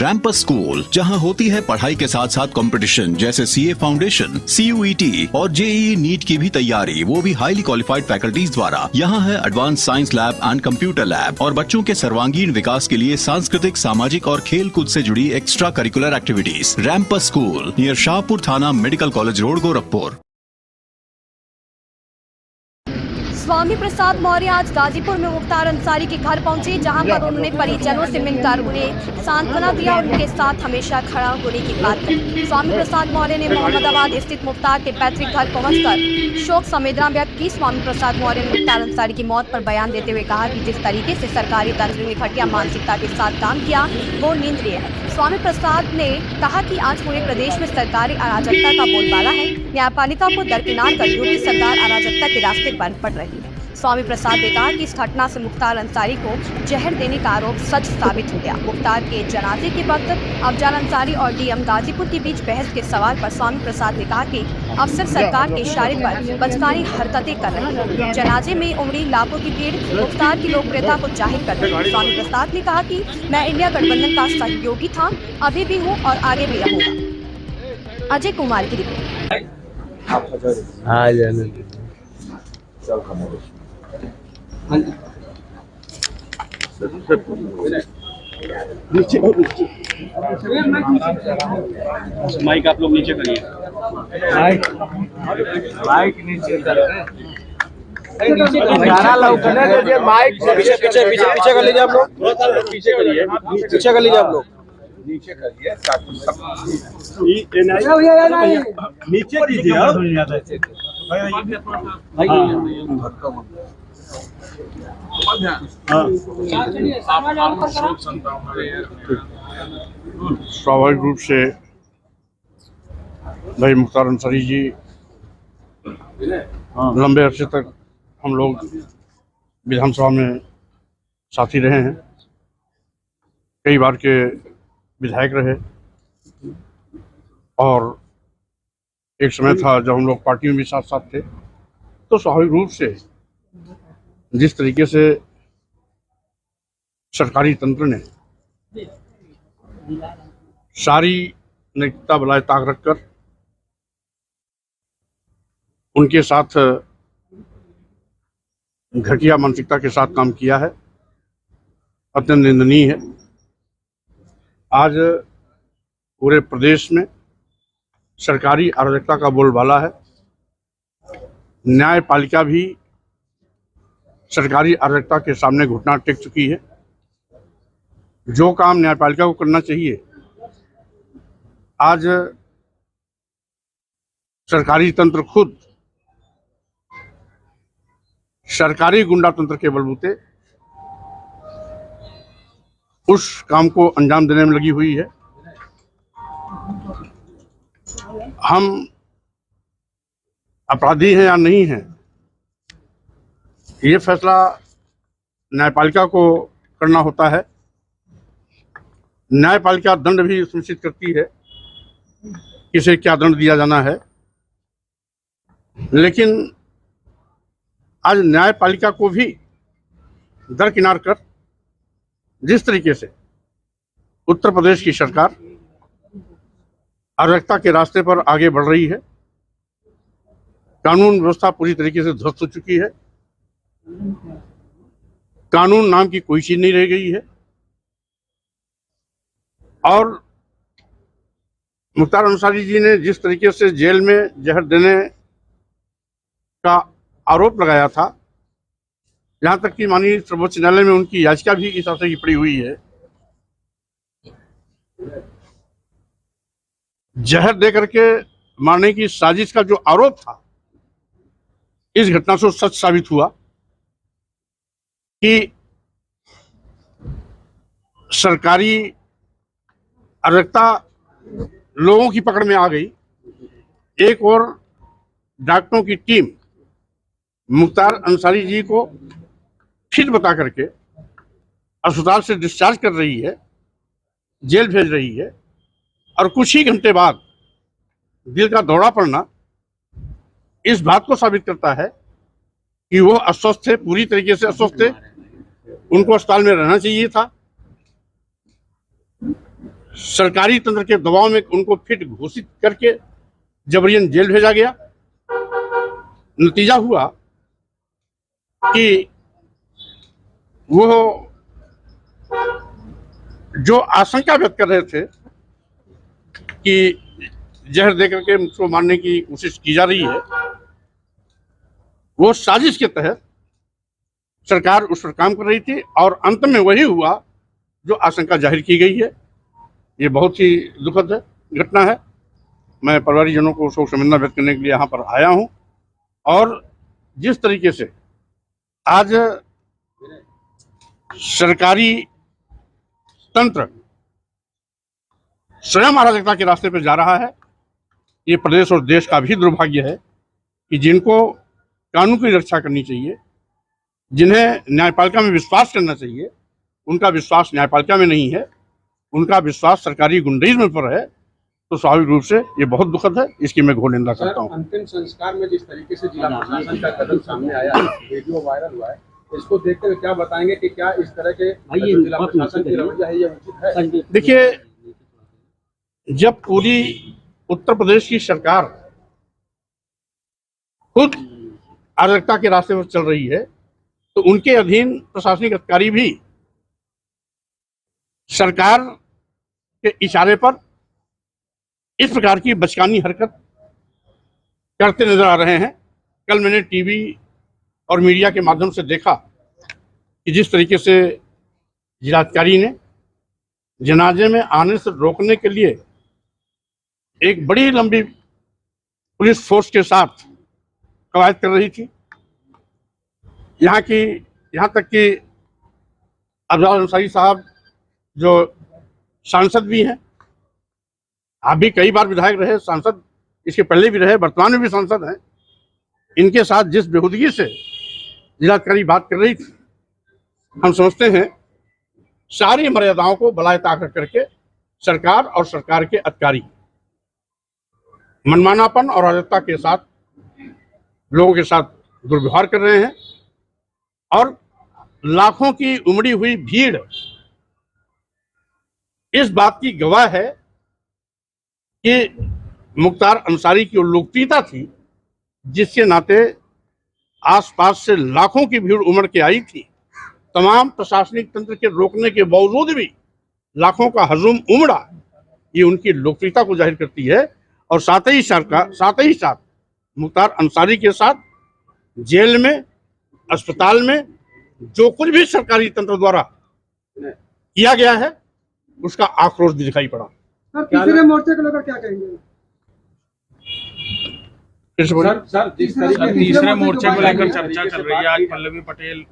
रैंपस school, जहां होती है पढ़ाई के साथ साथ कंपटीशन जैसे सीए फाउंडेशन, CUET और JEE नीट की भी तैयारी, वो भी हाईली क्वालिफाइड फैकल्टीज द्वारा। यहाँ है advance science lab and computer lab और बच्चों के सर्वांगीण विकास के लिए सांस्कृतिक, सामाजिक और खेल कूद से जुड़ी extra curricular activities. Rampus school near Shahpur थाना, medical college road, Gorakhpur. Swami Prasad Maurya आज गाजीपुर में मुख्तार अंसारी के घर पहुंचे, जहां पर उन्होंने परिजनों से मिलकर उन्हें सांत्वना दिया और उनके साथ हमेशा खड़ा होने की बात कही। स्वामी प्रसाद मौर्य ने मोहम्मदाबाद स्थित मुख्तार के पैतृक घर पहुंचकर शोक संवेदना व्यक्त की। स्वामी प्रसाद मौर्य ने मुख्तार अंसारी की मौत पर बयान देते हुए कहा कि जिस तरीके से सरकारी तंत्र ने घटिया मानसिकता के साथ काम किया वो निंदनीय है। स्वामी प्रसाद ने कहा कि आज पूरे प्रदेश में सरकारी अराजकता का बोलबाला है। न्यायपालिका को दरकिनार कर योगी सरकार अराजकता के रास्ते पर बढ़ रही है। स्वामी प्रसाद ने कहा कि इस घटना से मुख्तार अंसारी को जहर देने का आरोप सच साबित हो गया। मुख्तार के जनाजे के वक्त अफजल अंसारी और DM गाजीपुर के बीच बहस के सवाल पर स्वामी प्रसाद ने कहा कि अफसर सरकार के इशारे पर बचकानी हरकतें कर रहे हैं। जनाजे में उमड़ी लाखों की भीड़ मुख्तार की लोकप्रियता को जाहिर कर रही है। स्वामी प्रसाद ने कहा कि मैं इंडिया गठबंधन का सहयोगी था, अभी भी हूँ और आगे भी रहूँगा। अजय कुमार की रिपोर्ट। माइक आप लोग नीचे करिए। माइक नीचे माइक पीछे पीछे पीछे पीछे कर लीजिए आप लोग, पीछे करिए, पीछे कर लीजिए आप लोग, नीचे करिए, नीचे कीजिए। स्वाभाविक रूप से भाई मुख्तार अंसारी जी लंबे अरसे तक हम लोग विधानसभा में साथी रहे हैं, कई बार के विधायक रहे और एक समय था जब हम लोग पार्टी में भी साथ साथ थे। तो स्वाभाविक रूप से जिस तरीके से सरकारी तंत्र ने सारी नैतिकता बलाए ताक रखकर उनके साथ घटिया मानसिकता के साथ काम किया है, अत्यंत निंदनीय है। आज पूरे प्रदेश में सरकारी अराजकता का बोलबाला है। न्यायपालिका भी सरकारी अराजकता के सामने घुटना टेक चुकी है। जो काम न्यायपालिका को करना चाहिए आज सरकारी तंत्र खुद सरकारी गुंडा तंत्र के बलबूते उस काम को अंजाम देने में लगी हुई है। हम अपराधी हैं या नहीं हैं, ये फैसला न्यायपालिका को करना होता है। न्यायपालिका दंड भी सुनिश्चित करती है किसे क्या दंड दिया जाना है, लेकिन आज न्यायपालिका को भी दरकिनार कर जिस तरीके से उत्तर प्रदेश की सरकार अराजकता के रास्ते पर आगे बढ़ रही है, कानून व्यवस्था पूरी तरीके से ध्वस्त हो चुकी है, कानून नाम की कोई चीज नहीं रह गई है और मुख्तार अंसारी जी ने जिस तरीके से जेल में जहर देने का आरोप लगाया था, यहाँ तक कि माननीय सर्वोच्च न्यायालय में उनकी याचिका भी इस आशय की पड़ी हुई है। जहर दे करके मारने की साजिश का जो आरोप था, इस घटना से सच साबित हुआ कि सरकारी अराजकता लोगों की पकड़ में आ गई। एक और डॉक्टरों की टीम मुख्तार अंसारी जी को फिट बता करके अस्पताल से डिस्चार्ज कर रही है, जेल भेज रही है और कुछ ही घंटे बाद दिल का दौरा पड़ना इस बात को साबित करता है कि वो अस्वस्थ थे, पूरी तरीके से अस्वस्थ थे, उनको अस्पताल में रहना चाहिए था। सरकारी तंत्र के दबाव में उनको फिट घोषित करके जबरियन जेल भेजा गया। नतीजा हुआ कि वो जो आशंका व्यक्त कर रहे थे कि जहर देकर के मुझको मारने की कोशिश की जा रही है, वो साजिश के तहत सरकार उस पर काम कर रही थी और अंत में वही हुआ जो आशंका जाहिर की गई है। ये बहुत ही दुखद घटना है। मैं परिवारजनों को शोक संवेदना व्यक्त करने के लिए यहाँ पर आया हूँ। और जिस तरीके से आज सरकारी तंत्र स्वयं अराजकता के रास्ते पर जा रहा है, ये प्रदेश और देश का भी दुर्भाग्य है कि जिनको कानून की रक्षा करनी चाहिए, जिन्हें न्यायपालिका में विश्वास करना चाहिए, उनका विश्वास न्यायपालिका में नहीं है, उनका विश्वास सरकारी गुंडाइज्म पर है, तो स्वाभाविक रूप से ये बहुत दुखद है। इसकी मैं घोर निंदा करता हूँ। अंतिम संस्कार में जिस तरीके से जिला प्रशासन का कदम सामने आया है, वीडियो वायरल हुआ है, इसको देखते हुए क्या बताएंगे कि क्या इस तरह के जिला प्रशासन की रवैया है, ये उचित है? देखिए, जब पूरी उत्तर प्रदेश की सरकार खुद अराजकता के रास्ते पर चल रही है, तो उनके अधीन प्रशासनिक अधिकारी भी सरकार के इशारे पर इस प्रकार की बचकानी हरकत करते नजर आ रहे हैं। कल मैंने टीवी और मीडिया के माध्यम से देखा कि जिस तरीके से जिलाधिकारी ने जनाजे में आने से रोकने के लिए एक बड़ी लंबी पुलिस फोर्स के साथ कवायद कर रही थी। यहाँ तक कि अफजल अंसारी साहब जो सांसद भी हैं, आप भी कई बार विधायक रहे, सांसद इसके पहले भी रहे, वर्तमान में भी सांसद हैं, इनके साथ जिस बेहूदगी से जिलाधिकारी बात कर रही थी, हम समझते हैं सारी मर्यादाओं को बलाए ताक रख करके सरकार और सरकार के अधिकारी मनमानापन और अराजकता के साथ लोगों के साथ दुर्व्यवहार कर रहे हैं। और लाखों की उमड़ी हुई भीड़ इस बात की गवाह है कि मुख्तार अंसारी की वो लोकप्रियता थी, जिसके नाते आसपास से लाखों की भीड़ उमड़ के आई थी। तमाम प्रशासनिक तंत्र के रोकने के बावजूद भी लाखों का हजूम उमड़ा, ये उनकी लोकप्रियता को जाहिर करती है। और साथ ही साथ मुख्तार अंसारी के साथ जेल में, अस्पताल में जो कुछ भी सरकारी तंत्र द्वारा किया गया है, उसका आक्रोश भी दिखाई पड़ा। तीसरे मोर्चे को लेकर क्या कहेंगे? सर, जिस तरीके तीसरे मोर्चे को लेकर चर्चा चल रही है, आज पल्लवी पटेल